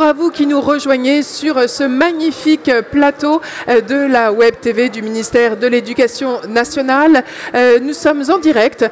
bonjour à vous qui nous rejoignez sur ce magnifique plateau de la Web TV du ministère de l'Éducation nationale. Nous sommes en direct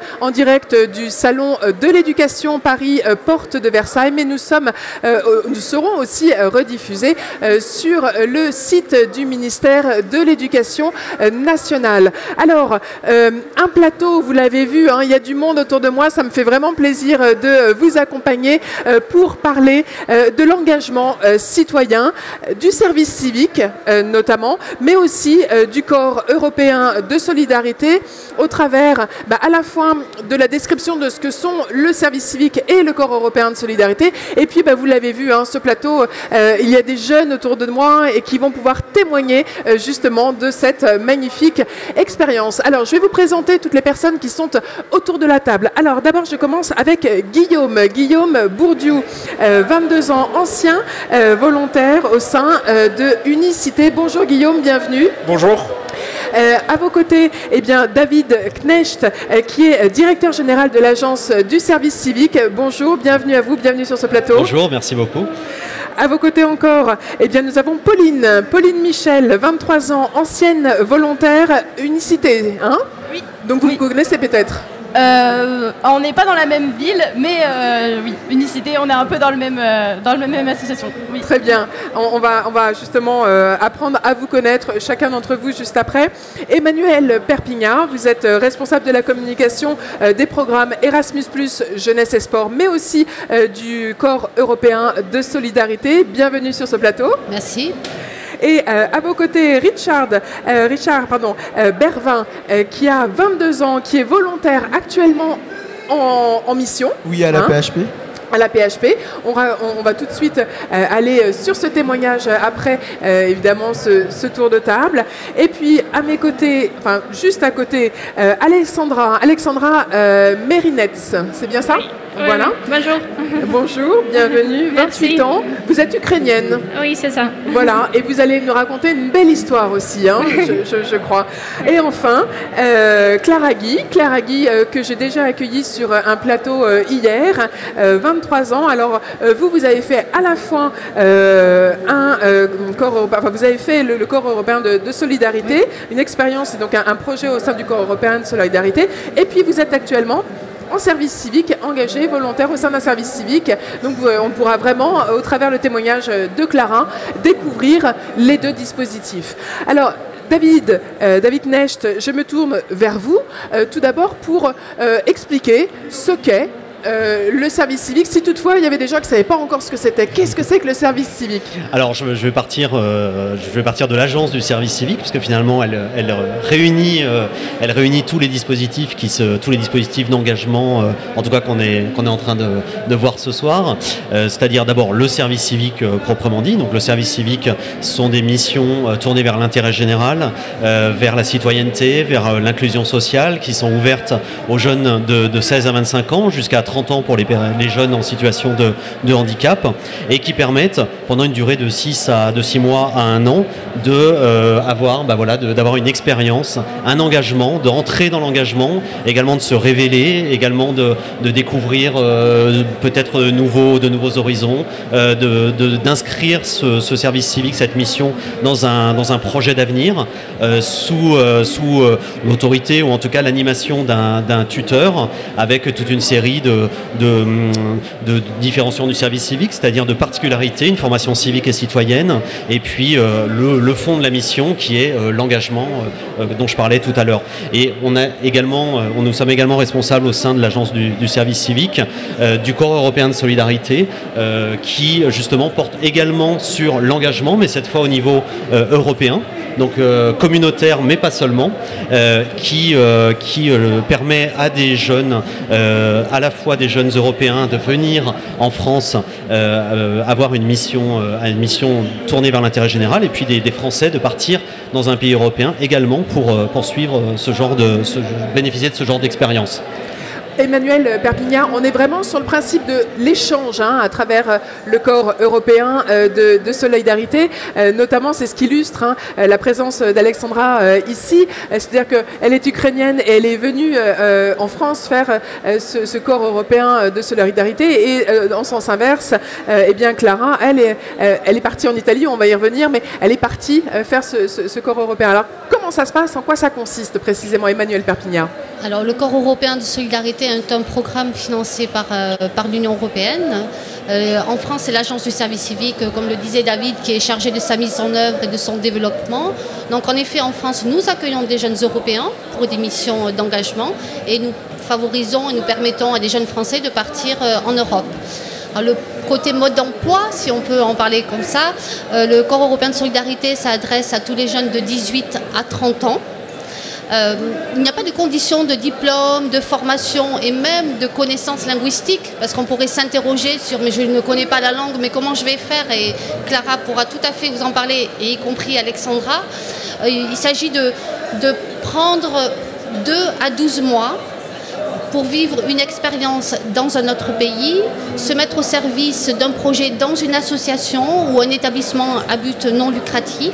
du Salon de l'Éducation Paris, porte de Versailles, mais nous serons aussi rediffusés sur le site du ministère de l'Éducation nationale. Alors, un plateau, vous l'avez vu, hein, il y a du monde autour de moi, ça me fait vraiment plaisir de vous accompagner pour parler de l'engagement citoyen, du service civique notamment, mais aussi du corps européen de solidarité au travers à la fois de la description de ce que sont le service civique et le corps européen de solidarité. Et puis vous l'avez vu, hein, ce plateau, il y a des jeunes autour de moi et qui vont pouvoir témoigner justement de cette magnifique expérience. Alors je vais vous présenter toutes les personnes qui sont autour de la table. Alors d'abord je commence avec Guillaume Bourdieu, 22 ans, ancien volontaire au sein de Unicité. Bonjour Guillaume, bienvenue. Bonjour. À vos côtés, David Knecht, qui est directeur général de l'Agence du service civique. Bonjour, bienvenue à vous, bienvenue sur ce plateau. Bonjour, merci beaucoup. À vos côtés encore, nous avons Pauline Michel, 23 ans, ancienne volontaire Unicité. Hein? Oui. Donc vous vous connaissez peut-être? On n'est pas dans la même ville, mais oui, Unicité, on est un peu dans le même association. Oui. Très bien. On va justement apprendre à vous connaître, chacun d'entre vous, juste après. Emmanuel Perpignat, vous êtes responsable de la communication des programmes Erasmus+, Jeunesse et Sport, mais aussi du corps européen de solidarité. Bienvenue sur ce plateau. Merci. Et à vos côtés, Richard Bervin, qui a 22 ans, qui est volontaire actuellement en mission. Oui, à la PHP. À la PHP. On va tout de suite aller sur ce témoignage après, évidemment, ce tour de table. Et puis, à mes côtés, enfin, juste à côté, Alexandra Merinetz. C'est bien ça? Voilà. Bonjour. Bonjour, bienvenue, 28 ans. Vous êtes ukrainienne. Oui, c'est ça. Voilà, et vous allez nous raconter une belle histoire aussi, hein, je crois. Et enfin, Clara Guy, que j'ai déjà accueillie sur un plateau hier, 23 ans. Alors, vous avez fait à la fois vous avez fait le corps européen de solidarité, une expérience, donc un projet au sein du corps européen de solidarité, et puis vous êtes actuellement en service civique, engagé, volontaire au sein d'un service civique. Donc on pourra vraiment, au travers le témoignage de Clara, découvrir les deux dispositifs. Alors, David Knecht, je me tourne vers vous, tout d'abord pour expliquer ce qu'est le service civique, si toutefois il y avait des gens qui ne savaient pas encore ce que c'était. Qu'est-ce que c'est que le service civique? Alors je vais partir de l'agence du service civique, parce que finalement elle réunit tous les dispositifs d'engagement, en tout cas qu'on est en train de voir ce soir. C'est-à-dire d'abord le service civique proprement dit. Donc le service civique, ce sont des missions tournées vers l'intérêt général, vers la citoyenneté, vers l'inclusion sociale, qui sont ouvertes aux jeunes de 16 à 25 ans jusqu'à 30 ans pour les jeunes en situation de handicap, et qui permettent, pendant une durée de 6 mois à 1 an, d'avoir une expérience, un engagement, de rentrer dans l'engagement, également de se révéler, également de découvrir peut-être de nouveaux horizons, d'inscrire ce service civique, cette mission, dans un projet d'avenir, sous l'autorité, ou en tout cas l'animation d'un tuteur, avec toute une série de différenciation du service civique, c'est-à-dire de particularités, une formation civique et citoyenne, et puis le fond de la mission qui est l'engagement dont je parlais tout à l'heure. Et nous sommes également responsables au sein de l'agence du service civique du corps européen de solidarité, qui justement porte également sur l'engagement, mais cette fois au niveau européen, donc communautaire, mais pas seulement, qui permet à des jeunes, à la fois des jeunes européens, de venir en France avoir une mission tournée vers l'intérêt général, et puis des Français de partir dans un pays européen également pour poursuivre bénéficier de ce genre d'expérience. Emmanuel Perpignat, on est vraiment sur le principe de l'échange à travers le corps européen de solidarité. Notamment, c'est ce qu'illustre la présence d'Alexandra ici. C'est-à-dire qu'elle est ukrainienne et elle est venue en France faire ce corps européen de solidarité. Et en sens inverse, eh bien Clara, elle est partie en Italie, on va y revenir, mais elle est partie faire ce corps européen. Alors, comment ça se passe? En quoi ça consiste précisément, Emmanuel Perpignat? Alors, le corps européen de solidarité est un programme financé par l'Union européenne. En France, c'est l'Agence du service civique, comme le disait David, qui est chargée de sa mise en œuvre et de son développement. Donc, en effet, en France, nous accueillons des jeunes Européens pour des missions d'engagement et nous favorisons et nous permettons à des jeunes Français de partir en Europe. Alors, le côté mode d'emploi, si on peut en parler comme ça, le corps européen de solidarité s'adresse à tous les jeunes de 18 à 30 ans. Il n'y a pas de conditions de diplôme, de formation et même de connaissances linguistiques, parce qu'on pourrait s'interroger sur « mais je ne connais pas la langue, mais comment je vais faire ?» Et Clara pourra tout à fait vous en parler, et y compris Alexandra. Il s'agit de prendre 2 à 12 mois pour vivre une expérience dans un autre pays, se mettre au service d'un projet dans une association ou un établissement à but non lucratif,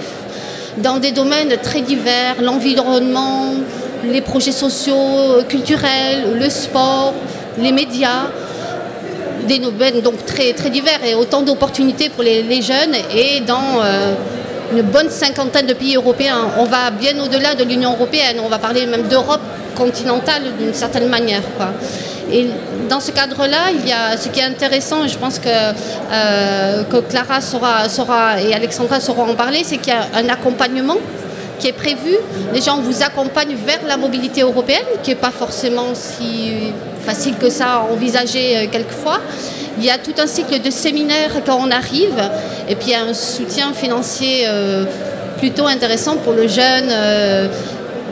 dans des domaines très divers, l'environnement, les projets sociaux, culturels, le sport, les médias, des domaines donc très, très divers et autant d'opportunités pour les jeunes et dans une bonne cinquantaine de pays européens. On va bien au-delà de l'Union européenne, on va parler même d'Europe continentale d'une certaine manière, quoi. Et dans ce cadre-là, il y a ce qui est intéressant, et je pense que Clara saura et Alexandra sauront en parler, c'est qu'il y a un accompagnement qui est prévu. Déjà, on vous accompagne vers la mobilité européenne, qui n'est pas forcément si facile que ça à envisager quelquefois. Il y a tout un cycle de séminaires quand on arrive, et puis il y a un soutien financier plutôt intéressant pour le jeune,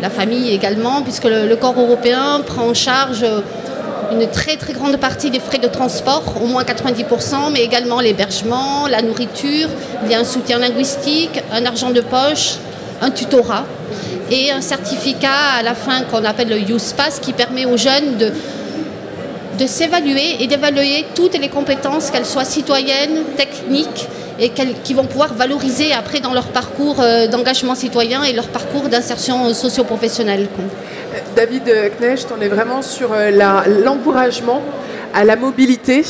la famille également, puisque le corps européen prend en charge une très très grande partie des frais de transport, au moins 90%, mais également l'hébergement, la nourriture. Il y a un soutien linguistique, un argent de poche, un tutorat et un certificat à la fin qu'on appelle le Youth Pass qui permet aux jeunes de s'évaluer et d'évaluer toutes les compétences, qu'elles soient citoyennes, techniques, et qui vont pouvoir valoriser après dans leur parcours d'engagement citoyen et leur parcours d'insertion socio-professionnelle. David Knecht, on est vraiment sur l'encouragement à la mobilité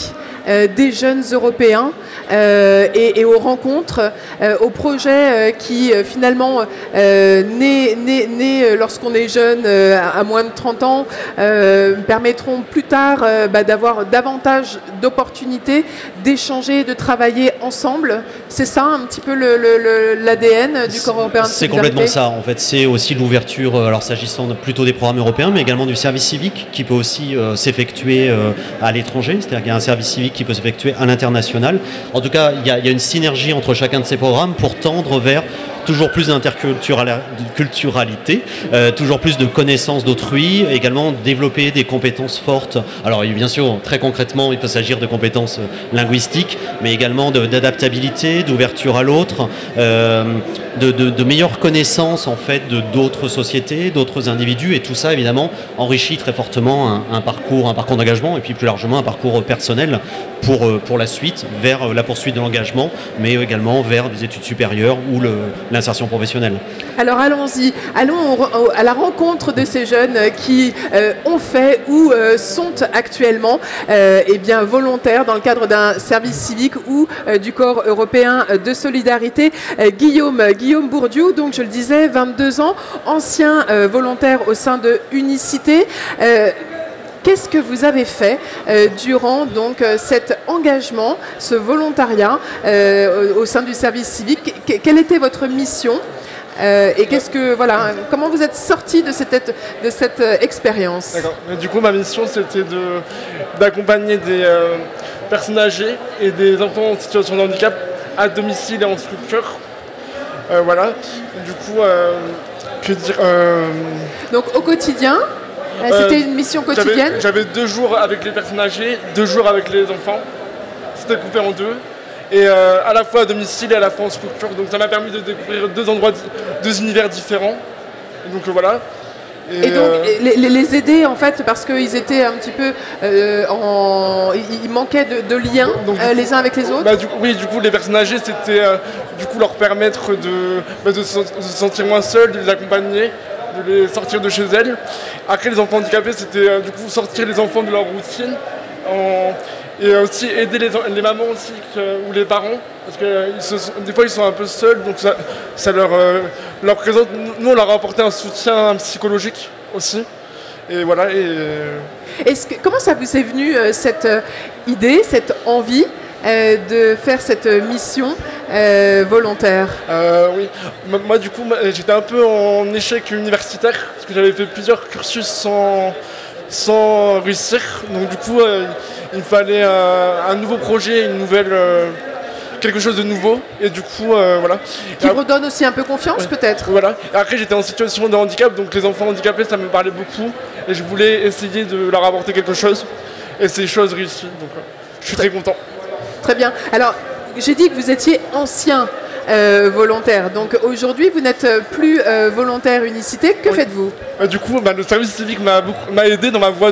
des jeunes Européens et aux rencontres, aux projets qui finalement nés lorsqu'on est jeune à moins de 30 ans permettront plus tard d'avoir davantage d'opportunités d'échanger, de travailler ensemble. C'est ça un petit peu l'ADN du corps européen de solidarité. C'est complètement ça en fait, c'est aussi l'ouverture, alors s'agissant plutôt des programmes européens mais également du service civique qui peut aussi s'effectuer à l'étranger, c'est-à-dire qu'il y a un service civique qui peut s'effectuer à l'international. En tout cas, il y a une synergie entre chacun de ces programmes pour tendre vers toujours plus d'interculturalité, toujours plus de connaissances d'autrui, également développer des compétences fortes. Alors bien sûr, très concrètement, il peut s'agir de compétences linguistiques, mais également d'adaptabilité, d'ouverture à l'autre, de meilleures connaissances en fait d'autres sociétés, d'autres individus, et tout ça évidemment enrichit très fortement un parcours d'engagement et puis plus largement un parcours personnel pour la suite, vers la poursuite de l'engagement, mais également vers des études supérieures ou l'insertion professionnelle. Alors allons-y, allons à la rencontre de ces jeunes qui ont fait ou sont actuellement volontaires dans le cadre d'un service civique ou du corps européen de solidarité. Guillaume Bourdieu, donc je le disais, 22 ans, ancien volontaire au sein de Unicité. Qu'est-ce que vous avez fait durant donc cet engagement, ce volontariat au sein du service civique? Quelle était votre mission et comment vous êtes sorti de cette expérience? D'accord. Du coup, ma mission, c'était d'accompagner des personnes âgées et des enfants en situation de handicap à domicile et en structure. Voilà. Du coup, que dire Donc au quotidien, c'était une mission quotidienne? J'avais 2 jours avec les personnes âgées, 2 jours avec les enfants. C'était coupé en 2. Et à la fois à domicile et à la fois en structure. Donc ça m'a permis de découvrir 2 endroits, 2 univers différents. Et donc voilà. Et donc les aider en fait parce qu'ils étaient un petit peu ils manquaient de liens les uns avec les autres. Du coup les personnes âgées c'était leur permettre de se sentir moins seuls, de les accompagner, de les sortir de chez elles. Après les enfants handicapés c'était sortir les enfants de leur routine et aussi aider les mamans aussi ou les parents parce que des fois ils sont un peu seuls donc ça leur présente. Nous on leur a apporté un soutien psychologique aussi et voilà. Comment ça vous est venu cette idée, cette envie de faire cette mission volontaire? Oui, moi du coup j'étais un peu en échec universitaire parce que j'avais fait plusieurs cursus sans réussir. Donc du coup il me fallait un nouveau projet, quelque chose de nouveau et du coup voilà. Qui redonne aussi un peu confiance peut-être. Voilà. Et après j'étais en situation de handicap donc les enfants handicapés ça me parlait beaucoup et je voulais essayer de leur apporter quelque chose et c'est chose réussie donc je suis très content. Très bien. Alors j'ai dit que vous étiez ancien volontaire. Donc aujourd'hui, vous n'êtes plus volontaire unicité. Que faites-vous? Du coup, le service civique m'a aidé dans ma voie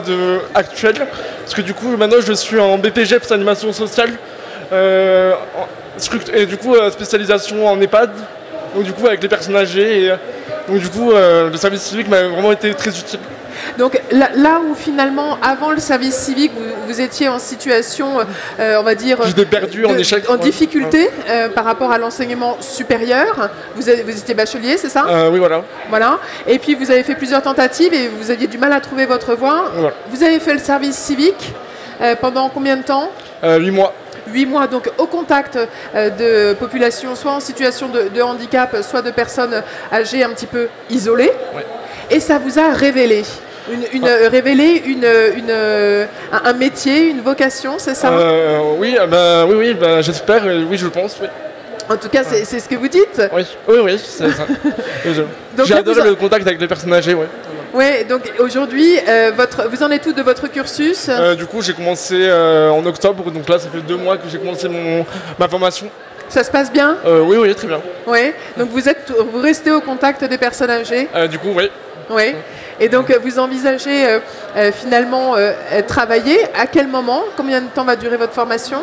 actuelle. Parce que du coup, maintenant, je suis en BPGEPS animation sociale. Et du coup, spécialisation en EHPAD. Donc du coup, avec les personnes âgées. Donc du coup, le service civique m'a vraiment été très utile. Donc là où finalement, avant le service civique, vous étiez en situation, on va dire, j'étais perdu, en échec, en difficulté par rapport à l'enseignement supérieur. Vous étiez bachelier, c'est ça? Oui, voilà. Voilà. Et puis vous avez fait plusieurs tentatives et vous aviez du mal à trouver votre voie. Voilà. Vous avez fait le service civique pendant combien de temps? 8 mois. 8 mois, donc au contact de populations soit en situation de handicap, soit de personnes âgées un petit peu isolées. Ouais. Et ça vous a révélé révélé un métier, une vocation, c'est ça? Oui, j'espère, oui, je pense, oui. En tout cas, c'est ce que vous dites? Oui, c'est ça. J'ai adoré le contact avec les personnes âgées, oui. Oui, donc aujourd'hui, vous en êtes où de votre cursus? Du coup, j'ai commencé en octobre, donc là, ça fait 2 mois que j'ai commencé ma formation. Ça se passe bien? Oui, très bien. Oui, donc vous restez au contact des personnes âgées? Du coup, oui. Oui. Et donc vous envisagez finalement travailler à quel moment? Combien de temps va durer votre formation?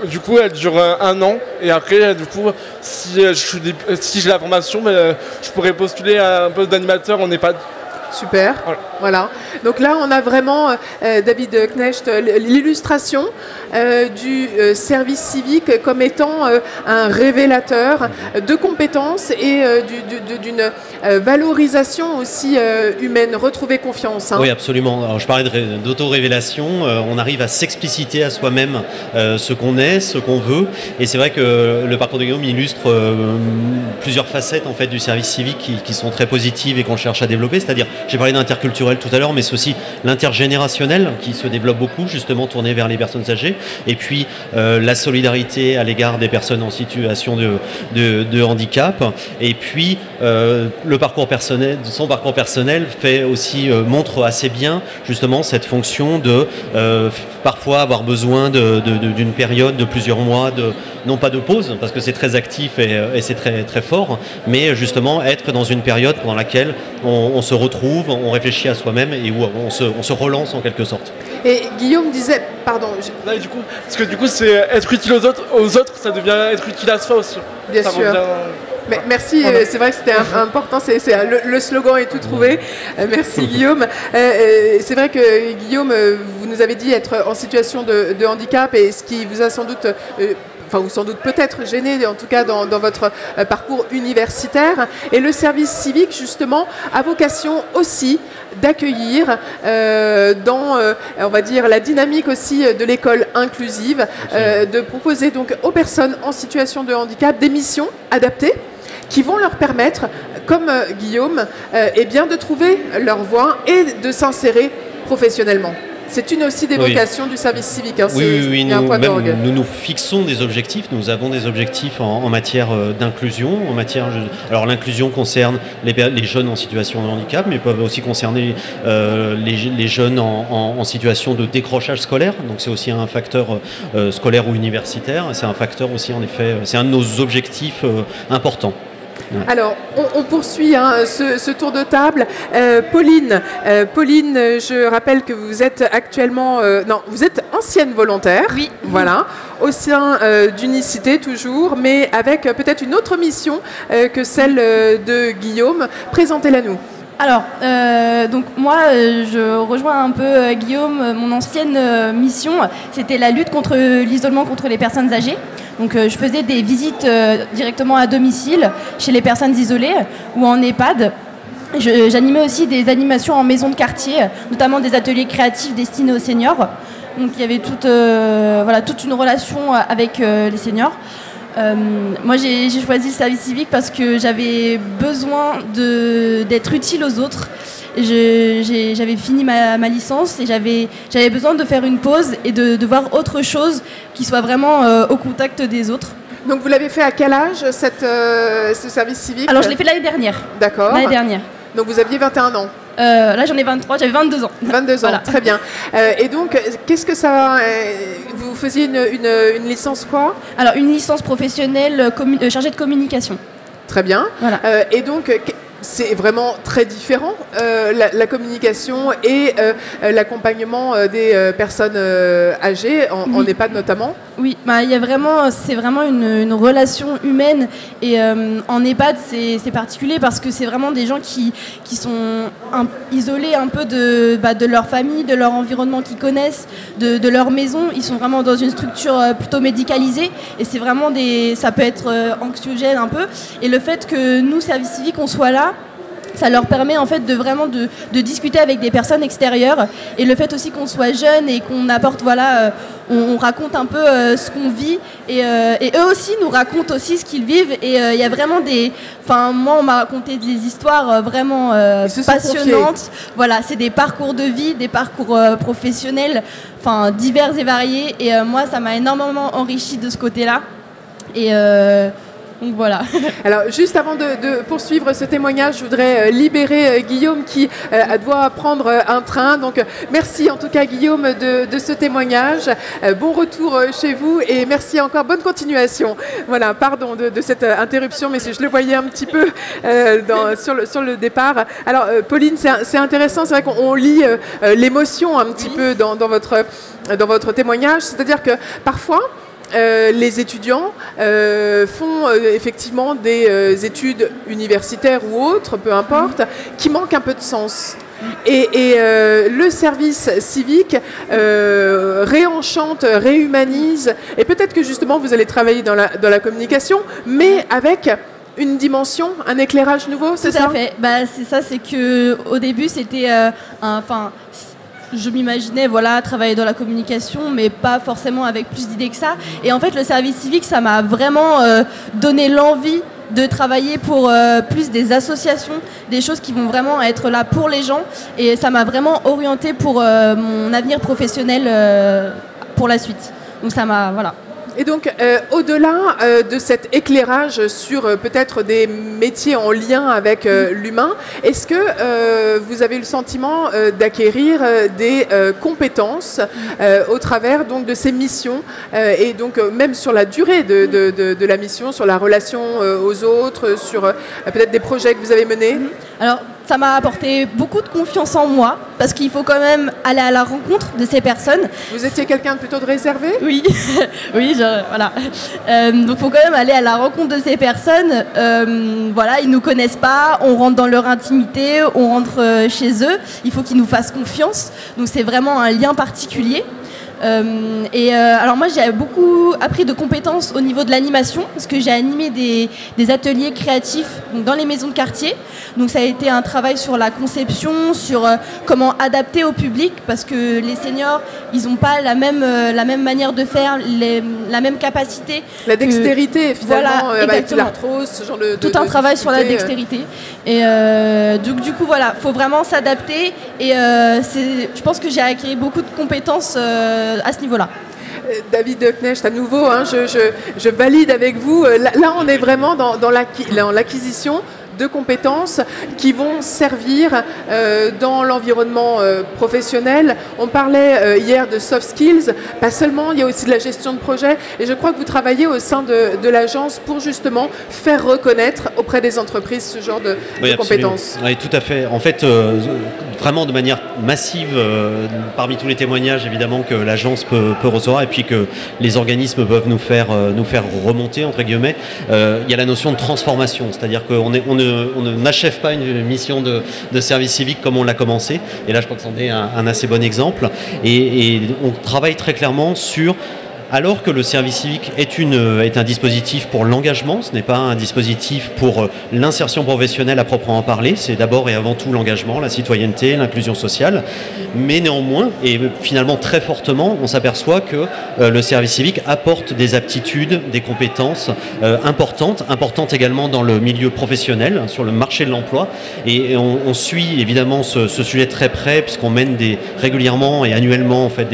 Du coup elle dure 1 an et après du coup si j'ai la formation je pourrais postuler à un poste d'animateur en EHPAD. Super, voilà. Donc là, on a vraiment, David Knecht, l'illustration du service civique comme étant un révélateur de compétences et d'une valorisation aussi humaine, retrouver confiance. Oui, absolument. Alors, je parlais d'auto-révélation. On arrive à s'expliciter à soi-même ce qu'on est, ce qu'on veut. Et c'est vrai que le parcours de Guillaume illustre plusieurs facettes en fait, du service civique qui sont très positives et qu'on cherche à développer. C'est-à-dire, j'ai parlé d'interculturel tout à l'heure, mais c'est aussi l'intergénérationnel qui se développe beaucoup, justement tourné vers les personnes âgées. Et puis la solidarité à l'égard des personnes en situation de handicap. Et puis son parcours personnel fait aussi montre assez bien justement cette fonction de parfois avoir besoin d'une période de plusieurs mois, non pas de pause, parce que c'est très actif et c'est très, très fort, mais justement être dans une période pendant laquelle on se retrouve, on réfléchit à soi-même et où on se relance en quelque sorte. Et Guillaume disait, pardon. Là, du coup, parce que du coup, c'est être utile aux autres, ça devient être utile à soi aussi. Bien sûr. Mais merci, c'est vrai que c'était important, le slogan est tout trouvé. Merci Guillaume. C'est vrai que Guillaume, vous nous avez dit être en situation de handicap et ce qui vous a sans doute... ou sans doute peut-être gêné, en tout cas dans votre parcours universitaire. Et le service civique, justement, a vocation aussi d'accueillir dans, on va dire, la dynamique aussi de l'école inclusive, de proposer donc aux personnes en situation de handicap des missions adaptées qui vont leur permettre, comme Guillaume, de trouver leur voie et de s'insérer professionnellement. C'est une aussi des vocations du service civique. Hein, oui, nous nous fixons des objectifs. Nous avons des objectifs en matière d'inclusion. Alors l'inclusion concerne les jeunes en situation de handicap, mais peuvent aussi concerner les jeunes en situation de décrochage scolaire. Donc c'est aussi un facteur scolaire ou universitaire. C'est un facteur aussi, en effet, c'est un de nos objectifs importants. Alors, on poursuit ce tour de table. Pauline, je rappelle que vous êtes actuellement... vous êtes ancienne volontaire. Oui. Voilà, au sein d'Unicité toujours, mais avec peut-être une autre mission que celle de Guillaume. Présentez-la nous. Alors, donc moi, je rejoins un peu Guillaume. Mon ancienne mission, c'était la lutte contre l'isolement contre les personnes âgées. Donc, je faisais des visites directement à domicile chez les personnes isolées ou en EHPAD. J'animais aussi des animations en maison de quartier, notamment des ateliers créatifs destinés aux seniors. Donc, il y avait toute une relation avec les seniors. Moi, j'ai choisi le service civique parce que j'avais besoin d'être utile aux autres. J'avais fini ma licence et j'avais besoin de faire une pause et de voir autre chose qui soit vraiment au contact des autres. Donc vous l'avez fait à quel âge, ce service civique? Alors je l'ai fait l'année dernière. D'accord. L'année dernière. Donc vous aviez 21 ans. Là j'en ai 23, j'avais 22 ans. 22 ans, voilà. Très bien. Et donc, qu'est-ce que ça... vous faisiez une licence quoi? Alors une licence professionnelle chargée de communication. Très bien. Voilà. Et donc, c'est vraiment très différent, la communication et l'accompagnement des personnes âgées, en EHPAD notamment. Oui, c'est vraiment une relation humaine. Et en EHPAD, c'est particulier parce que c'est vraiment des gens qui sont isolés un peu de leur famille, de leur environnement qu'ils connaissent, de leur maison. Ils sont vraiment dans une structure plutôt médicalisée. Et c'est vraiment ça peut être anxiogène un peu. Et le fait que nous, service civique, on soit là, ça leur permet en fait de discuter avec des personnes extérieures, et le fait aussi qu'on soit jeune et qu'on apporte on raconte un peu ce qu'on vit, et eux aussi nous racontent aussi ce qu'ils vivent, et il y a vraiment moi on m'a raconté des histoires vraiment passionnantes. Voilà, c'est des parcours de vie, des parcours professionnels, divers et variés, et moi ça m'a énormément enrichi de ce côté-là, et donc voilà. Alors juste avant de poursuivre ce témoignage, je voudrais libérer Guillaume qui doit prendre un train. Donc merci en tout cas Guillaume de ce témoignage. Bon retour chez vous et merci encore, bonne continuation. Voilà, pardon de cette interruption, mais je le voyais un petit peu sur le départ. Alors Pauline, c'est intéressant, c'est vrai qu'on lit l'émotion un petit peu dans votre témoignage, c'est-à-dire que parfois les étudiants font effectivement des études universitaires ou autres, peu importe, qui manquent un peu de sens. Et le service civique réenchante, réhumanise, et peut-être que justement vous allez travailler dans la communication, mais avec une dimension, un éclairage nouveau, c'est ça? Tout à fait. C'est ça, c'est qu'au début c'était je m'imaginais travailler dans la communication, mais pas forcément avec plus d'idées que ça. Et en fait, le service civique, ça m'a vraiment donné l'envie de travailler pour plus des associations, des choses qui vont vraiment être là pour les gens. Et ça m'a vraiment orientée pour mon avenir professionnel pour la suite. Donc ça m'a... Voilà. Et donc, au-delà de cet éclairage sur peut-être des métiers en lien avec l'humain, est-ce que vous avez eu le sentiment d'acquérir des compétences au travers donc, de ces missions et donc même sur la durée de la mission, sur la relation aux autres, sur peut-être des projets que vous avez menés? Alors, ça m'a apporté beaucoup de confiance en moi, parce qu'il faut quand même aller à la rencontre de ces personnes. Vous étiez quelqu'un plutôt de réservé? Oui, oui, voilà. Donc il faut quand même aller à la rencontre de ces personnes. Ils nous connaissent pas, on rentre dans leur intimité, on rentre chez eux. Il faut qu'ils nous fassent confiance. Donc c'est vraiment un lien particulier. Alors moi j'ai beaucoup appris de compétences au niveau de l'animation, parce que j'ai animé des ateliers créatifs dans les maisons de quartier. Donc ça a été un travail sur la conception, sur comment adapter au public, parce que les seniors ils n'ont pas la même manière de faire, la même capacité. La dextérité finalement, avec exactement. l'arthrose, ce genre de... Tout un travail sur la dextérité. Et du coup voilà, il faut vraiment s'adapter, et je pense que j'ai acquis beaucoup de compétences à ce niveau-là. David Knecht, à nouveau, je valide avec vous. Là, on est vraiment dans l'acquisition de compétences qui vont servir dans l'environnement professionnel. On parlait hier de soft skills, pas seulement, il y a aussi de la gestion de projet et je crois que vous travaillez au sein de l'agence pour justement faire reconnaître auprès des entreprises ce genre de compétences. Oui, tout à fait. En fait, vraiment de manière massive, parmi tous les témoignages évidemment que l'agence peut recevoir et puis que les organismes peuvent nous faire remonter, entre guillemets, il y a la notion de transformation, c'est-à-dire qu'on n'achève pas une mission de service civique comme on l'a commencé, et là je crois que c'en est un assez bon exemple, et on travaille très clairement sur... Alors que le service civique est un dispositif pour l'engagement, ce n'est pas un dispositif pour l'insertion professionnelle à proprement parler, c'est d'abord et avant tout l'engagement, la citoyenneté, l'inclusion sociale, mais néanmoins, et finalement très fortement, on s'aperçoit que le service civique apporte des aptitudes, des compétences importantes également dans le milieu professionnel, sur le marché de l'emploi, et on suit évidemment ce sujet très près, puisqu'on mène régulièrement et annuellement en fait,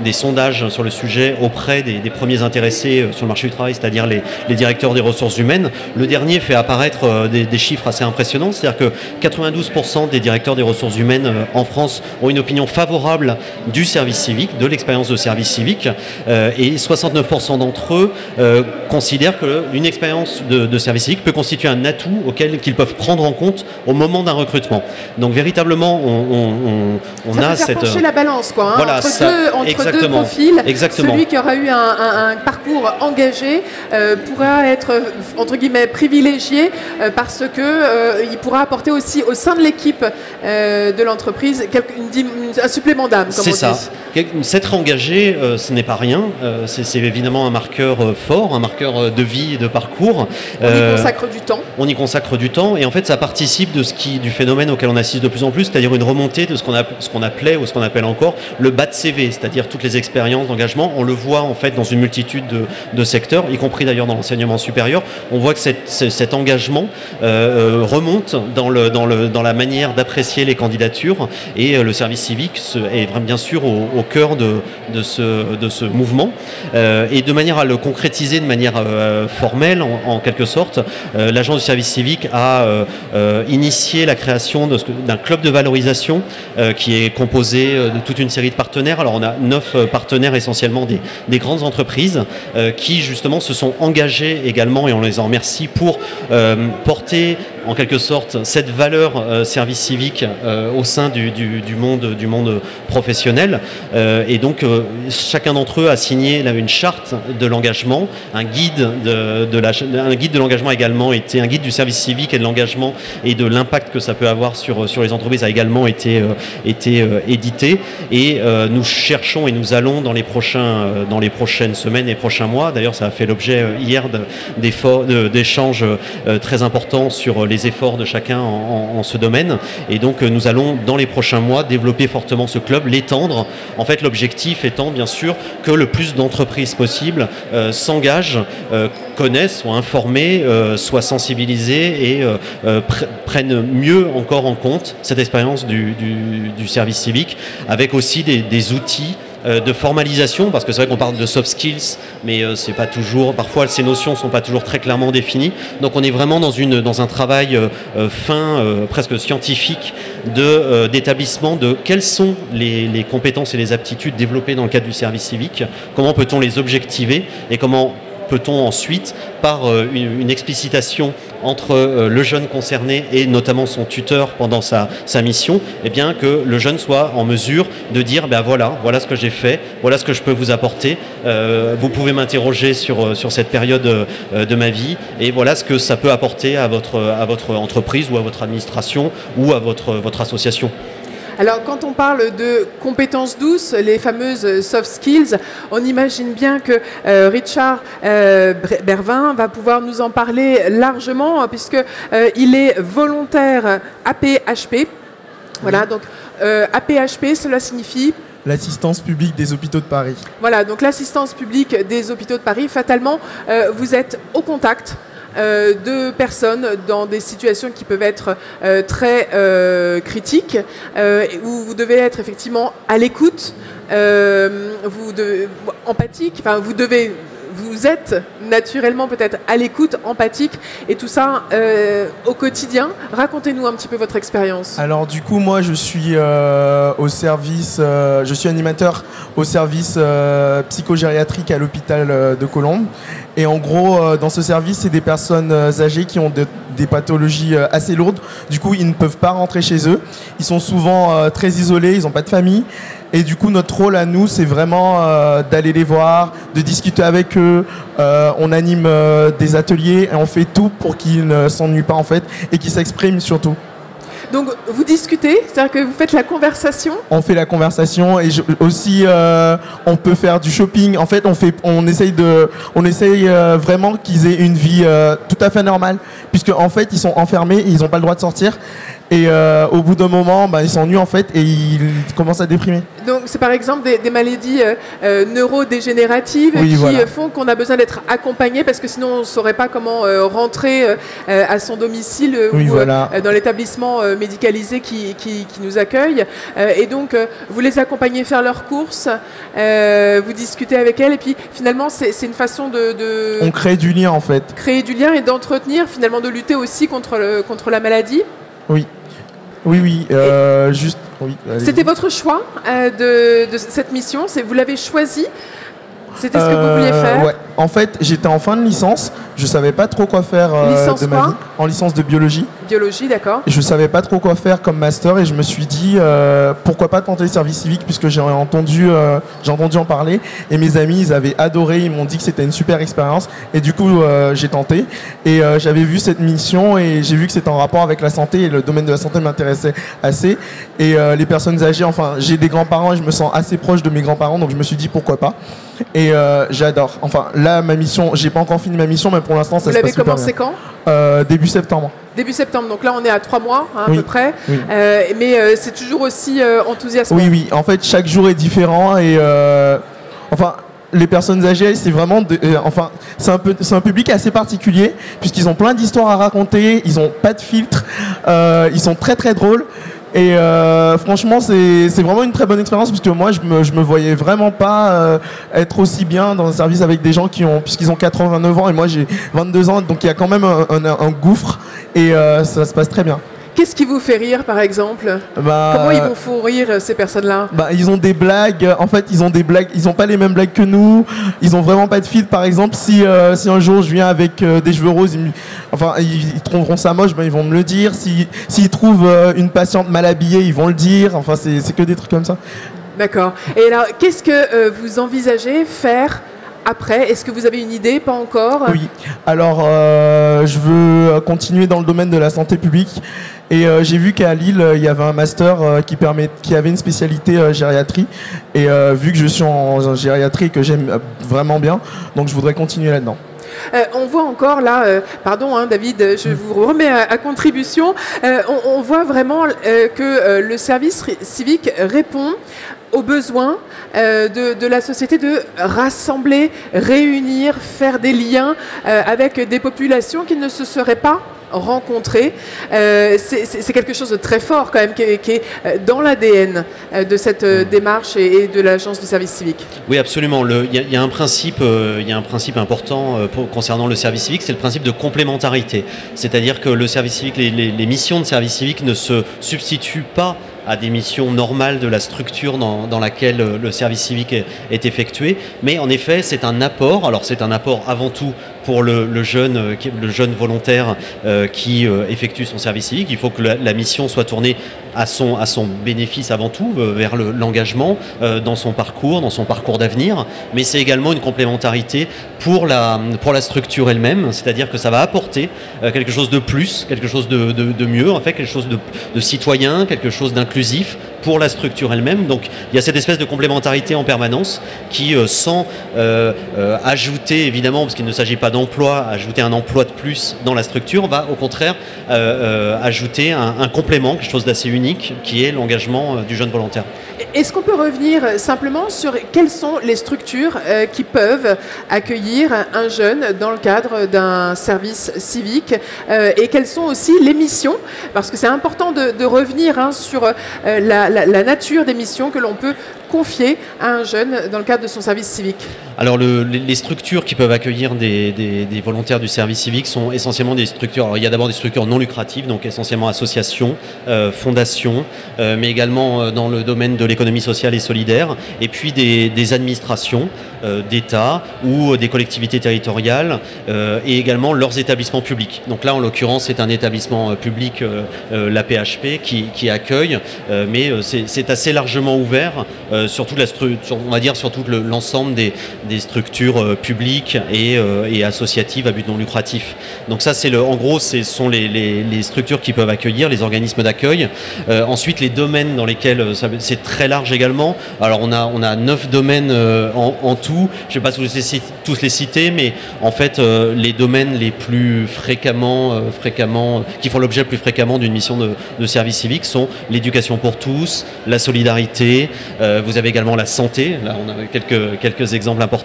des sondages sur le sujet auprès des premiers intéressés sur le marché du travail, c'est-à-dire les directeurs des ressources humaines. Le dernier fait apparaître des chiffres assez impressionnants, c'est-à-dire que 92% des directeurs des ressources humaines en France ont une opinion favorable du service civique, de l'expérience de service civique, et 69% d'entre eux considèrent qu'une expérience de service civique peut constituer un atout auquel qu'ils peuvent prendre en compte au moment d'un recrutement. Donc véritablement, on a cette... pencher la balance, quoi, hein, voilà, entre deux profils. Exactement. Celui qui aura eu un parcours engagé pourra être, entre guillemets, privilégié parce qu'il pourra apporter aussi au sein de l'équipe de l'entreprise un supplément d'âme, comme on dit. C'est ça. S'être engagé, ce n'est pas rien. C'est évidemment un marqueur fort, un marqueur de vie et de parcours. On y consacre du temps. On y consacre du temps et en fait ça participe du phénomène auquel on assiste de plus en plus, c'est-à-dire une remontée de ce qu'on appelait ou ce qu'on appelle encore le bas de CV, c'est-à-dire toutes les expériences d'engagement. On le voit en fait dans une multitude de secteurs, y compris d'ailleurs dans l'enseignement supérieur. On voit que cet engagement remonte dans la manière d'apprécier les candidatures et le service civique est bien sûr au cœur de ce mouvement et de manière à le concrétiser de manière formelle en quelque sorte, l'agence du service civique a initié la création d'un club de valorisation qui est composé de toute une série de partenaires. Alors on a 9 partenaires essentiellement des grandes entreprises qui justement se sont engagés également et on les en remercie pour porter en quelque sorte cette valeur service civique au sein du monde professionnel et donc chacun d'entre eux a signé une charte de l'engagement, un guide de l'engagement également était un guide du service civique et de l'engagement et de l'impact que ça peut avoir sur les entreprises a également été édité et nous cherchons et nous allons dans les prochaines semaines et prochains mois, d'ailleurs ça a fait l'objet hier d'échanges très importants sur les efforts de chacun en ce domaine et donc nous allons dans les prochains mois développer fortement ce club, l'étendre, en fait l'objectif étant bien sûr que le plus d'entreprises possible s'engagent, connaissent, soient informés, soient sensibilisés et prennent mieux encore en compte cette expérience du service civique avec aussi des outils de formalisation, parce que c'est vrai qu'on parle de soft skills, mais c'est pas toujours, parfois ces notions sont pas toujours très clairement définies. Donc on est vraiment dans un travail fin, presque scientifique, d'établissement de quelles sont les compétences et les aptitudes développées dans le cadre du service civique, comment peut-on les objectiver et comment peut-on ensuite, par une explicitation entre le jeune concerné et notamment son tuteur pendant sa mission, eh bien que le jeune soit en mesure de dire ben voilà ce que j'ai fait, voilà ce que je peux vous apporter, vous pouvez m'interroger sur cette période de ma vie et voilà ce que ça peut apporter à votre entreprise ou à votre administration ou à votre association. Alors, quand on parle de compétences douces, les fameuses soft skills, on imagine bien que Richard Bervin va pouvoir nous en parler largement, puisqu'il est volontaire APHP. Voilà, donc APHP, cela signifie l'assistance publique des hôpitaux de Paris. Voilà, donc l'assistance publique des hôpitaux de Paris, fatalement, vous êtes au contact de personnes dans des situations qui peuvent être très critiques, où vous devez être effectivement à l'écoute, empathique, enfin vous devez vous êtes naturellement peut-être à l'écoute, empathique, et tout ça au quotidien. Racontez-nous un petit peu votre expérience. Alors du coup, moi je suis au service, je suis animateur au service psychogériatrique à l'hôpital de Colombes. Et en gros, dans ce service, c'est des personnes âgées qui ont des pathologies assez lourdes. Du coup, ils ne peuvent pas rentrer chez eux. Ils sont souvent très isolés, ils n'ont pas de famille. Et du coup, notre rôle à nous, c'est vraiment d'aller les voir, de discuter avec eux. On anime des ateliers et on fait tout pour qu'ils ne s'ennuient pas en fait et qu'ils s'expriment surtout. Donc vous discutez, c'est-à-dire que vous faites la conversation? On fait la conversation et aussi on peut faire du shopping. En fait, on essaye vraiment qu'ils aient une vie tout à fait normale, puisque en fait ils sont enfermés, et ils n'ont pas le droit de sortir. Et au bout d'un moment, ils s'ennuient en fait et ils commencent à déprimer. Donc c'est par exemple des maladies neurodégénératives qui font qu'on a besoin d'être accompagné, parce que sinon on ne saurait pas comment rentrer à son domicile ou dans l'établissement médicalisé qui nous accueille. Et donc vous les accompagnez faire leurs courses, vous discutez avec elles, et puis finalement c'est une façon de... On crée du lien en fait. Créer du lien et d'entretenir, finalement de lutter aussi contre la maladie. Oui. Oui. C'était votre choix de cette mission, vous l'avez choisi? C'était ce que vous vouliez faire? Ouais. En fait, j'étais en fin de licence. Je savais pas trop quoi faire licence de ma vie. En licence de biologie. Biologie, d'accord. Je savais pas trop quoi faire comme master et je me suis dit pourquoi pas tenter le service civique, puisque j'ai entendu en parler et mes amis ils avaient adoré, ils m'ont dit que c'était une super expérience et du coup j'ai tenté et j'avais vu cette mission et j'ai vu que c'était en rapport avec la santé et le domaine de la santé m'intéressait assez et les personnes âgées, enfin j'ai des grands-parents et je me sens assez proche de mes grands-parents, donc je me suis dit pourquoi pas. Et j'adore. Enfin là ma mission, j'ai pas encore fini ma mission, mais pour l'instant ça se passe super bien. Vous l'avez commencé quand? Début septembre. Début septembre, donc là on est à 3 mois à peu près, oui. Mais c'est toujours aussi enthousiasmant. Oui, en fait chaque jour est différent et les personnes âgées, c'est vraiment, c'est un public assez particulier puisqu'ils ont plein d'histoires à raconter, ils ont pas de filtre, ils sont très très drôles. Et franchement, c'est vraiment une très bonne expérience parce que moi, je me voyais vraiment pas être aussi bien dans un service avec des gens puisqu'ils ont 89 ans et moi j'ai 22 ans, donc il y a quand même un gouffre et ça se passe très bien. Qu'est-ce qui vous fait rire, par exemple? Comment ils vont vous rire, ces personnes-là? Ils ont des blagues. En fait, ils ont des blagues. Ils n'ont pas les mêmes blagues que nous. Ils ont vraiment pas de filtre. Par exemple, si un jour je viens avec des cheveux roses, ils trouveront ça moche, ils vont me le dire. S'ils trouvent une patiente mal habillée, ils vont le dire. Enfin, c'est que des trucs comme ça. D'accord. Et alors, qu'est-ce que vous envisagez faire après? Est-ce que vous avez une idée? Pas encore? Oui. Alors, je veux continuer dans le domaine de la santé publique. Et j'ai vu qu'à Lille, il y avait un master qui avait une spécialité gériatrie. Et vu que je suis en gériatrie et que j'aime vraiment bien, donc je voudrais continuer là-dedans. On voit encore là, pardon David, je vous remets à contribution, on voit vraiment que le service civique répond aux besoins de la société de rassembler, réunir, faire des liens avec des populations qui ne se seraient pas rencontrées. C'est quelque chose de très fort quand même qui est dans l'ADN de cette démarche et de l'agence du service civique. Oui, absolument. Il y a un principe important concernant le service civique, c'est le principe de complémentarité. C'est-à-dire que le service civique, les missions de service civique ne se substituent pas à des missions normales de la structure dans laquelle le service civique est effectué. Mais en effet, c'est un apport. Alors c'est un apport avant tout pour le jeune volontaire qui effectue son service civique. Il faut que la mission soit tournée à son bénéfice avant tout, vers l'engagement dans son parcours d'avenir. Mais c'est également une complémentarité pour la structure elle-même. C'est-à-dire que ça va apporter quelque chose de plus, quelque chose de mieux, en fait, quelque chose de citoyen, quelque chose d'inclusif pour la structure elle-même. Donc il y a cette espèce de complémentarité en permanence qui, sans ajouter évidemment, parce qu'il ne s'agit pas d'emploi, ajouter un emploi de plus dans la structure, va au contraire ajouter un complément, quelque chose d'assez unique, qui est l'engagement du jeune volontaire. Est-ce qu'on peut revenir simplement sur quelles sont les structures qui peuvent accueillir un jeune dans le cadre d'un service civique et quelles sont aussi les missions? Parce que c'est important de revenir sur la nature des missions que l'on peut confier à un jeune dans le cadre de son service civique? Alors les structures qui peuvent accueillir des volontaires du service civique sont essentiellement des structures, alors il y a d'abord des structures non lucratives, donc essentiellement associations, fondations, mais également dans le domaine de l'économie sociale et solidaire, et puis des administrations d'État ou des collectivités territoriales, et également leurs établissements publics. Donc là en l'occurrence c'est un établissement public, la PHP, qui accueille, mais c'est assez largement ouvert sur toute on va dire sur tout l'ensemble des structures publiques et associatives à but non lucratif. Donc ça, en gros, ce sont les structures qui peuvent accueillir, les organismes d'accueil. Ensuite, les domaines dans lesquels c'est très large également. Alors on a 9 domaines en tout. Je ne vais pas tous les citer, mais en fait, les domaines les plus fréquemment qui font l'objet plus fréquemment d'une mission de service civique sont l'éducation pour tous, la solidarité. Vous avez également la santé. Là, on a quelques exemples importants,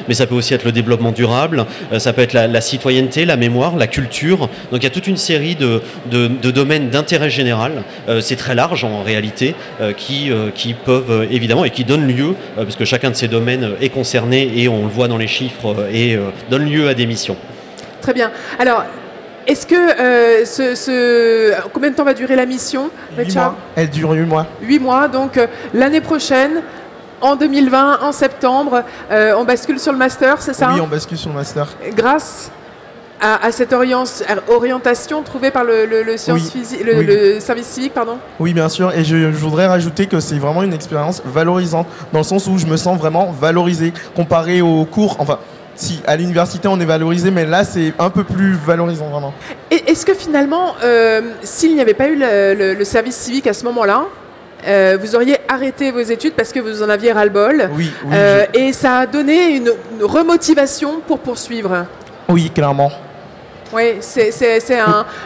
mais ça peut aussi être le développement durable, ça peut être la citoyenneté, la mémoire, la culture. Donc il y a toute une série de domaines d'intérêt général, c'est très large en réalité, qui peuvent évidemment et qui donnent lieu, parce que chacun de ces domaines est concerné et on le voit dans les chiffres, et donne lieu à des missions. Très bien. Alors, est-ce que combien de temps va durer la mission, Richard? 8 mois. Elle dure 8 mois. 8 mois, donc l'année prochaine, en 2020, en septembre, on bascule sur le master, c'est ça? Oui, on bascule sur le master. Grâce à cette orientation trouvée par le service civique, pardon. Oui, bien sûr, et je voudrais rajouter que c'est vraiment une expérience valorisante, dans le sens où je me sens vraiment valorisé, comparé aux cours, enfin, si, à l'université on est valorisé, mais là c'est un peu plus valorisant vraiment. Est-ce que finalement, s'il n'y avait pas eu le service civique à ce moment-là, vous auriez arrêté vos études parce que vous en aviez ras-le-bol, oui, et ça a donné une remotivation pour poursuivre? Oui, clairement. Oui, c'est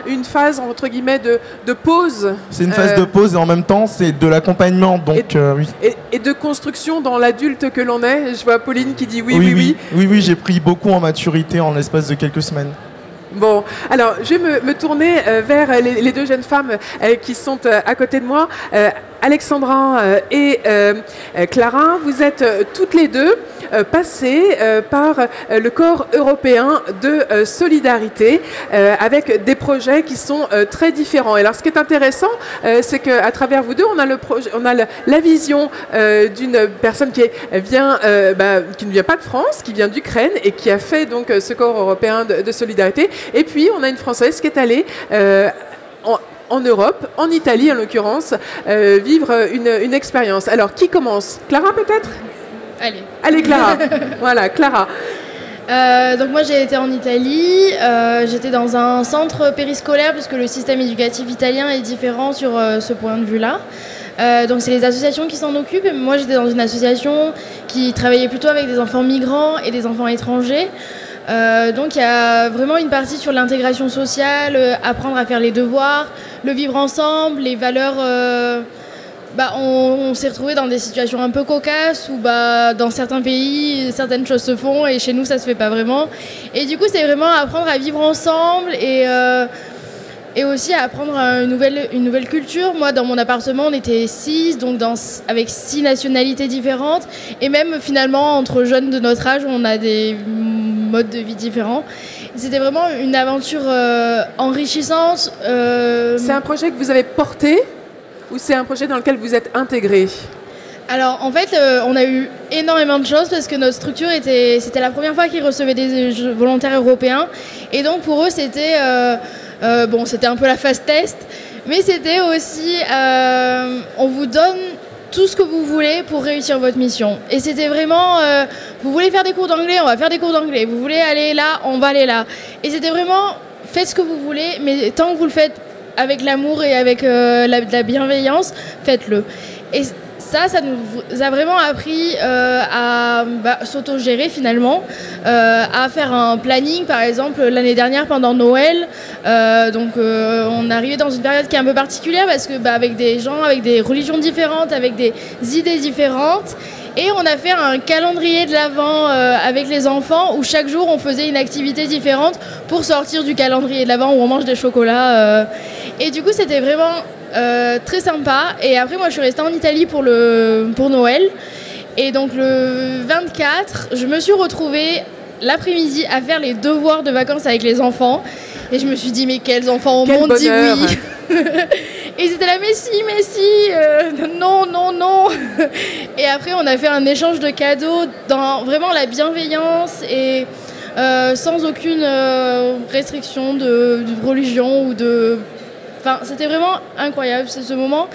une phase entre guillemets de pause. C'est une phase de pause et en même temps c'est de l'accompagnement, donc oui. Et de construction dans l'adulte que l'on est. Je vois Pauline qui dit oui. Oui, j'ai pris beaucoup en maturité en l'espace de quelques semaines. Bon, alors je vais me tourner vers les deux jeunes femmes qui sont à côté de moi. Alexandra et Clara, vous êtes toutes les deux passées par le corps européen de solidarité avec des projets qui sont très différents. Et alors ce qui est intéressant, c'est qu'à travers vous deux, on a la vision d'une personne qui ne vient pas de France, qui vient d'Ukraine et qui a fait donc ce corps européen de solidarité. Et puis on a une Française qui est allée en Europe, en Italie en l'occurrence, vivre une expérience. Alors, qui commence? Clara peut-être? Allez, Clara. Voilà, Clara. Donc moi j'ai été en Italie, j'étais dans un centre périscolaire puisque le système éducatif italien est différent sur ce point de vue-là. Donc c'est les associations qui s'en occupent, et moi j'étais dans une association qui travaillait plutôt avec des enfants migrants et des enfants étrangers. Donc il y a vraiment une partie sur l'intégration sociale, apprendre à faire les devoirs, le vivre ensemble, les valeurs. On s'est retrouvés dans des situations un peu cocasses où dans certains pays certaines choses se font et chez nous ça se fait pas vraiment. Et du coup c'est vraiment apprendre à vivre ensemble et aussi à apprendre une nouvelle culture. Moi, dans mon appartement, on était 6, donc avec 6 nationalités différentes. Et même, finalement, entre jeunes de notre âge, on a des modes de vie différents. C'était vraiment une aventure enrichissante. C'est un projet que vous avez porté ou c'est un projet dans lequel vous êtes intégré ? Alors, en fait, on a eu énormément de choses parce que notre structure c'était la première fois qu'ils recevaient des volontaires européens. Et donc, pour eux, c'était un peu la phase test. Mais c'était aussi, on vous donne tout ce que vous voulez pour réussir votre mission. Et c'était vraiment, vous voulez faire des cours d'anglais, on va faire des cours d'anglais. Vous voulez aller là, on va aller là. Et c'était vraiment, faites ce que vous voulez, mais tant que vous le faites avec l'amour et avec la bienveillance, faites-le. Et ça nous a vraiment appris à s'autogérer finalement, à faire un planning par exemple l'année dernière pendant Noël. On est arrivé dans une période qui est un peu particulière parce que avec des gens, avec des religions différentes, avec des idées différentes. Et on a fait un calendrier de l'Avent avec les enfants où chaque jour on faisait une activité différente pour sortir du calendrier de l'Avent où on mange des chocolats. Et du coup c'était vraiment très sympa. Et après, moi, je suis restée en Italie pour Noël. Et donc, le 24, je me suis retrouvée l'après-midi à faire les devoirs de vacances avec les enfants. Et je me suis dit, mais quels enfants au monde dit oui. Et c'était là, mais si, non. Et après, on a fait un échange de cadeaux dans vraiment la bienveillance et sans aucune restriction de religion ou de... Enfin, c'était vraiment incroyable, ce moment.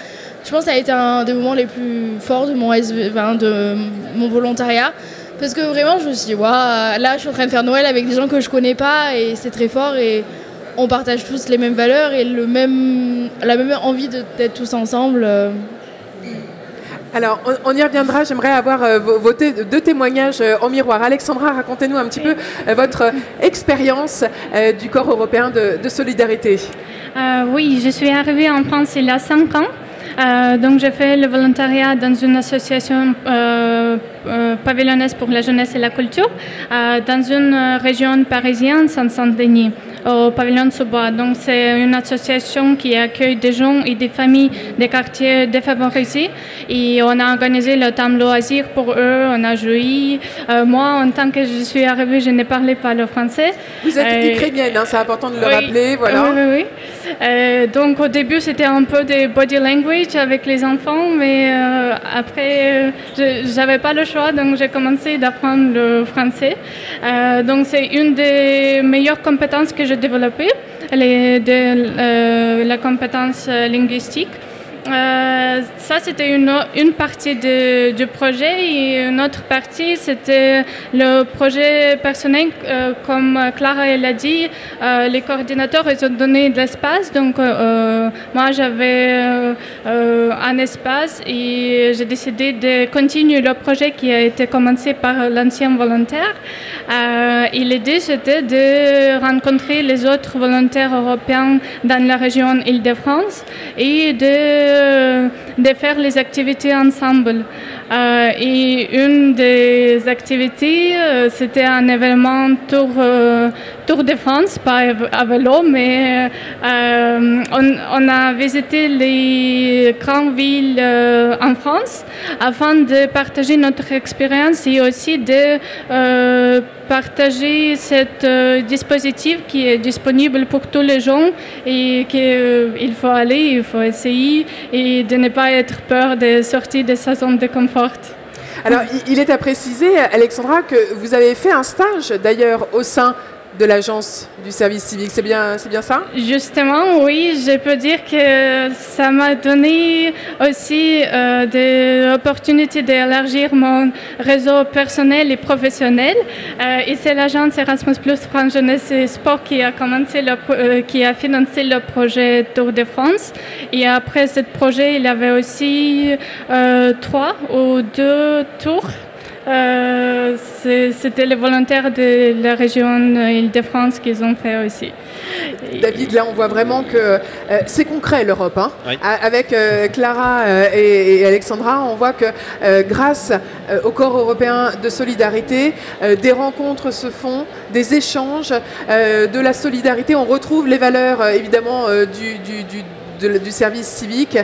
Je pense que ça a été un des moments les plus forts de mon volontariat. Parce que vraiment, je me suis dit, waouh, là, je suis en train de faire Noël avec des gens que je connais pas et c'est très fort. Et on partage tous les mêmes valeurs et la même envie d'être tous ensemble. Alors, on y reviendra. J'aimerais avoir vos deux témoignages en miroir. Alexandra, racontez-nous un petit peu votre expérience du Corps européen de solidarité. Oui, je suis arrivée en France il y a 5 ans. Donc, j'ai fait le volontariat dans une association pavillonnaise pour la jeunesse et la culture dans une région parisienne, Saint-Denis, au pavillon de Sous-Bois. Donc, c'est une association qui accueille des gens et des familles des quartiers défavorisés. Et on a organisé le temps loisir pour eux, on a joui. Moi, en tant que je suis arrivée, je ne parlais pas le français. Vous êtes ukrainienne, hein, c'est important de le rappeler. Voilà. Oui. Donc, au début, c'était un peu de body language avec les enfants, mais après, je n'avais pas le choix, donc j'ai commencé d'apprendre le français. Donc, c'est une des meilleures compétences que j'ai développées, la compétence linguistique. Ça, c'était une partie du projet, et une autre partie, c'était le projet personnel. Comme Clara elle a dit, les coordinateurs ils ont donné de l'espace. Donc, moi, j'avais un espace et j'ai décidé de continuer le projet qui a été commencé par l'ancien volontaire. Et l'idée, c'était de rencontrer les autres volontaires européens dans la région Île-de-France et de faire les activités ensemble. Et une des activités, c'était un événement Tour de France, pas à vélo, mais on a visité les grandes villes en France afin de partager notre expérience et aussi de partager ce dispositif qui est disponible pour tous les gens et qu'il faut aller, il faut essayer et de ne pas être peur de sortir de sa zone de confort. Alors, il est à préciser, Alexandra, que vous avez fait un stage d'ailleurs au sein de l'agence du service civique. C'est bien ça? Justement, oui, je peux dire que ça m'a donné aussi des opportunités d'élargir mon réseau personnel et professionnel. Et c'est l'agence Erasmus Plus France Jeunesse et Sport qui a financé le projet Tour de France. Et après ce projet, il y avait aussi 3 ou 2 tours. C'était les volontaires de la région Île-de-France qu'ils ont fait aussi. David, là on voit vraiment que c'est concret l'Europe. Hein. Oui. Avec Clara et Alexandra, on voit que grâce au Corps européen de solidarité, des rencontres se font, des échanges, de la solidarité. On retrouve les valeurs évidemment du service civique,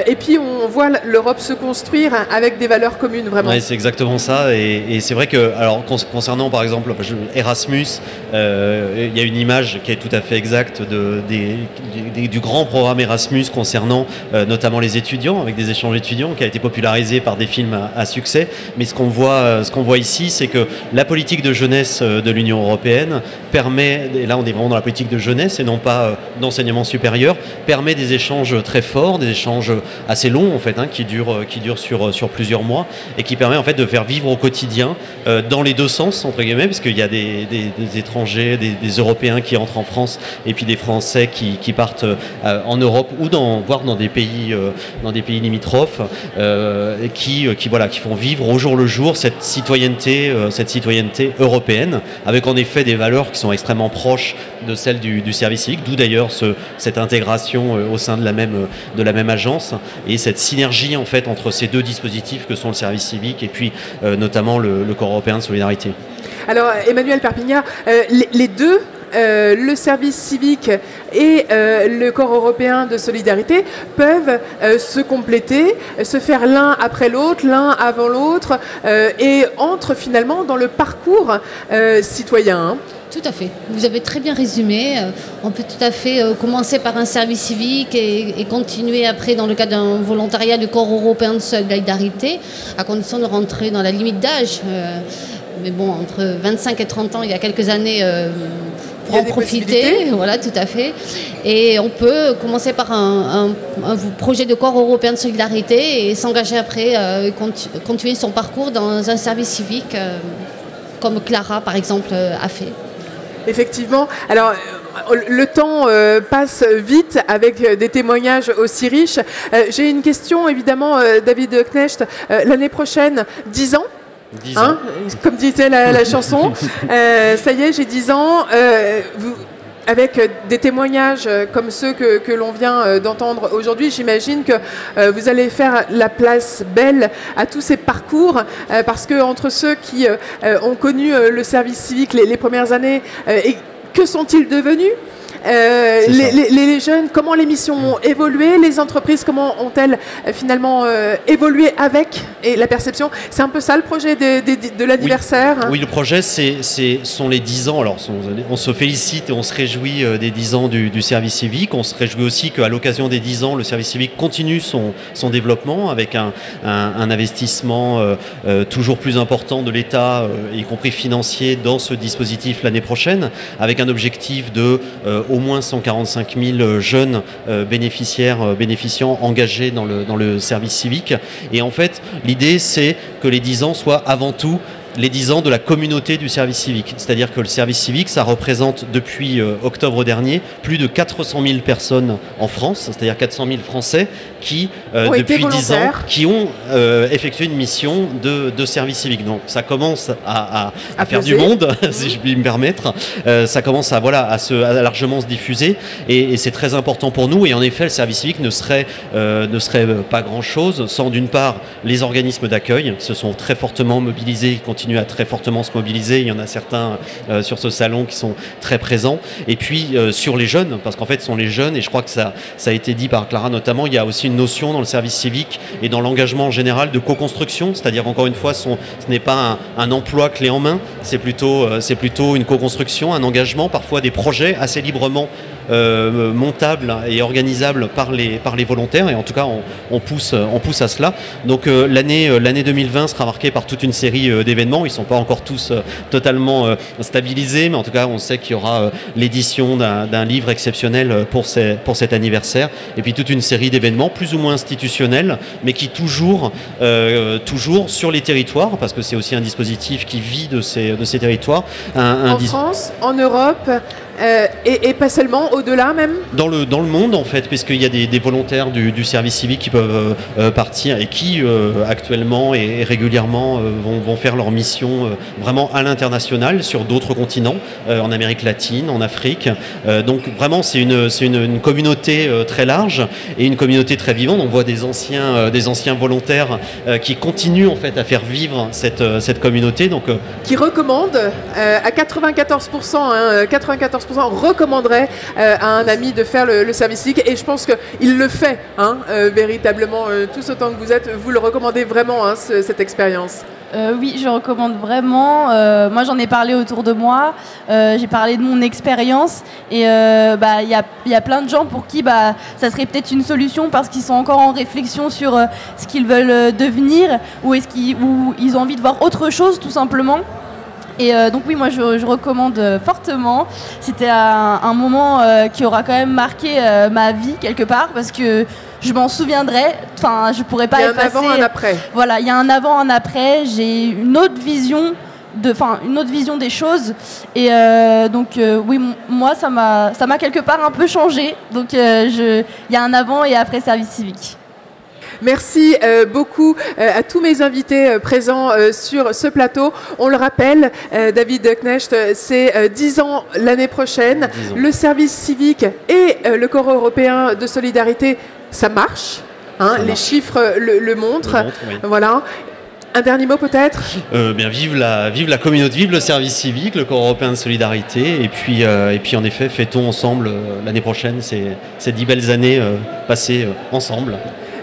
et puis on voit l'Europe se construire avec des valeurs communes, vraiment. Oui, c'est exactement ça, et c'est vrai que, alors, concernant par exemple Erasmus, il y a une image qui est tout à fait exacte du grand programme Erasmus concernant notamment les étudiants, avec des échanges étudiants, qui a été popularisé par des films à succès. Mais ce qu'on voit ici, c'est que la politique de jeunesse de l'Union européenne permet, et là on est vraiment dans la politique de jeunesse et non pas d'enseignement supérieur, permet des échanges très forts, des échanges assez longs en fait, hein, qui durent sur plusieurs mois, et qui permet en fait de faire vivre au quotidien dans les deux sens entre guillemets, parce qu'il y a des étrangers, des Européens qui entrent en France, et puis des Français qui partent en Europe ou voire dans des pays limitrophes, qui font vivre au jour le jour cette citoyenneté européenne, avec en effet des valeurs qui sont extrêmement proches de celles du service civique, d'où d'ailleurs cette intégration au sein de la même agence, et cette synergie en fait entre ces deux dispositifs que sont le service civique et puis notamment le Corps européen de solidarité. Alors Emmanuel Perpignat, les deux le service civique et le corps européen de solidarité peuvent se compléter, se faire l'un après l'autre, l'un avant l'autre, et entrent finalement dans le parcours citoyen. Hein. Tout à fait. Vous avez très bien résumé. On peut tout à fait commencer par un service civique et continuer après dans le cadre d'un volontariat du corps européen de solidarité, à condition de rentrer dans la limite d'âge. Mais bon, entre 25 et 30 ans, il y a quelques années, pour en profiter. Voilà, tout à fait. Et on peut commencer par un projet de corps européen de solidarité et s'engager après, continuer son parcours dans un service civique, comme Clara, par exemple, a fait. Effectivement. Alors, le temps passe vite avec des témoignages aussi riches. J'ai une question, évidemment, David Knecht. L'année prochaine, 10 ans. 10 ans. Hein, comme disait la chanson. Ça y est, j'ai 10 ans. Avec des témoignages comme ceux que l'on vient d'entendre aujourd'hui, j'imagine que vous allez faire la place belle à tous ces parcours, parce que entre ceux qui ont connu le service civique les premières années, et que sont-ils devenus ? Les jeunes, comment les missions ont évolué, les entreprises, comment ont-elles finalement évolué avec et la perception. C'est un peu ça le projet de l'anniversaire. Oui, le projet, sont les 10 ans. Alors, on se félicite et on se réjouit des 10 ans du service civique. On se réjouit aussi qu'à l'occasion des 10 ans, le service civique continue son développement avec un investissement toujours plus important de l'État, y compris financier, dans ce dispositif l'année prochaine, avec un objectif de au moins 145 000 jeunes bénéficiants engagés dans le service civique. Et en fait, l'idée, c'est que les 10 ans soient avant tout les 10 ans de la communauté du service civique. C'est-à-dire que le service civique, ça représente depuis octobre dernier plus de 400 000 personnes en France, c'est-à-dire 400 000 Français qui, depuis 10 ans, qui ont effectué une mission de service civique. Donc ça commence à faire du monde, si je puis me permettre. Ça commence à largement se diffuser et c'est très important pour nous. Et en effet, le service civique ne serait pas grand-chose sans, d'une part, les organismes d'accueil qui se sont très fortement mobilisés, qui continuent à très fortement se mobiliser. Il y en a certains sur ce salon qui sont très présents. Et puis sur les jeunes, parce qu'en fait ce sont les jeunes, et je crois que ça a été dit par Clara notamment, il y a aussi une notion dans le service civique et dans l'engagement en général de co-construction, c'est-à-dire encore une fois ce n'est pas un emploi clé en main, c'est plutôt une co-construction, un engagement, parfois des projets assez librement montables et organisables par les volontaires, et en tout cas on pousse à cela. Donc l'année 2020 sera marquée par toute une série d'événements. Ils ne sont pas encore tous totalement stabilisés, mais en tout cas on sait qu'il y aura l'édition d'un livre exceptionnel pour cet anniversaire, et puis toute une série d'événements plus ou moins institutionnels, mais qui toujours sur les territoires, parce que c'est aussi un dispositif qui vit de ces territoires. En France, en Europe, et pas seulement, au-delà même dans le monde en fait, puisqu'il y a des volontaires du service civique qui peuvent partir et qui actuellement et régulièrement vont faire leur mission vraiment à l'international sur d'autres continents, en Amérique latine, en Afrique. Donc vraiment c'est une communauté très large et une communauté très vivante. On voit des anciens volontaires qui continuent en fait à faire vivre cette communauté. Donc qui recommandent à 94%, 94% recommanderait à un ami de faire le service civique, et je pense qu'il le fait véritablement, tous autant que vous êtes. Vous le recommandez vraiment, cette expérience? Oui, je recommande vraiment. Moi, j'en ai parlé autour de moi. J'ai parlé de mon expérience. Et il y a plein de gens pour qui ça serait peut-être une solution parce qu'ils sont encore en réflexion sur ce qu'ils veulent devenir ou ils ont envie de voir autre chose, tout simplement. Et donc oui, moi je recommande fortement. C'était un moment qui aura quand même marqué ma vie quelque part, parce que je m'en souviendrai. Enfin, je pourrais pas effacer. Il y a un avant, un après. Voilà, il y a un avant, un après. J'ai une autre vision des choses. Et donc oui, moi ça m'a quelque part un peu changé. Donc il y a un avant et après service civique. Merci beaucoup à tous mes invités présents sur ce plateau. On le rappelle, David Knecht, c'est 10 ans l'année prochaine. 10 ans. Le service civique et le corps européen de solidarité, ça marche. Les chiffres le montrent. Oui. Voilà. Un dernier mot peut-être? Bien, vive la communauté, vive le service civique, le corps européen de solidarité, et puis en effet, fêtons ensemble l'année prochaine ces 10 belles années passées ensemble.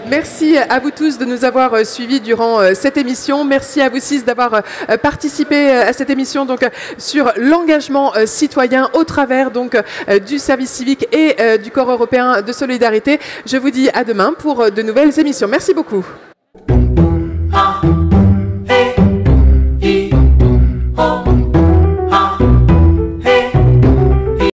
Merci à vous tous de nous avoir suivis durant cette émission. Merci à vous 6 d'avoir participé à cette émission donc, sur l'engagement citoyen au travers donc, du service civique et du corps européen de solidarité. Je vous dis à demain pour de nouvelles émissions. Merci beaucoup.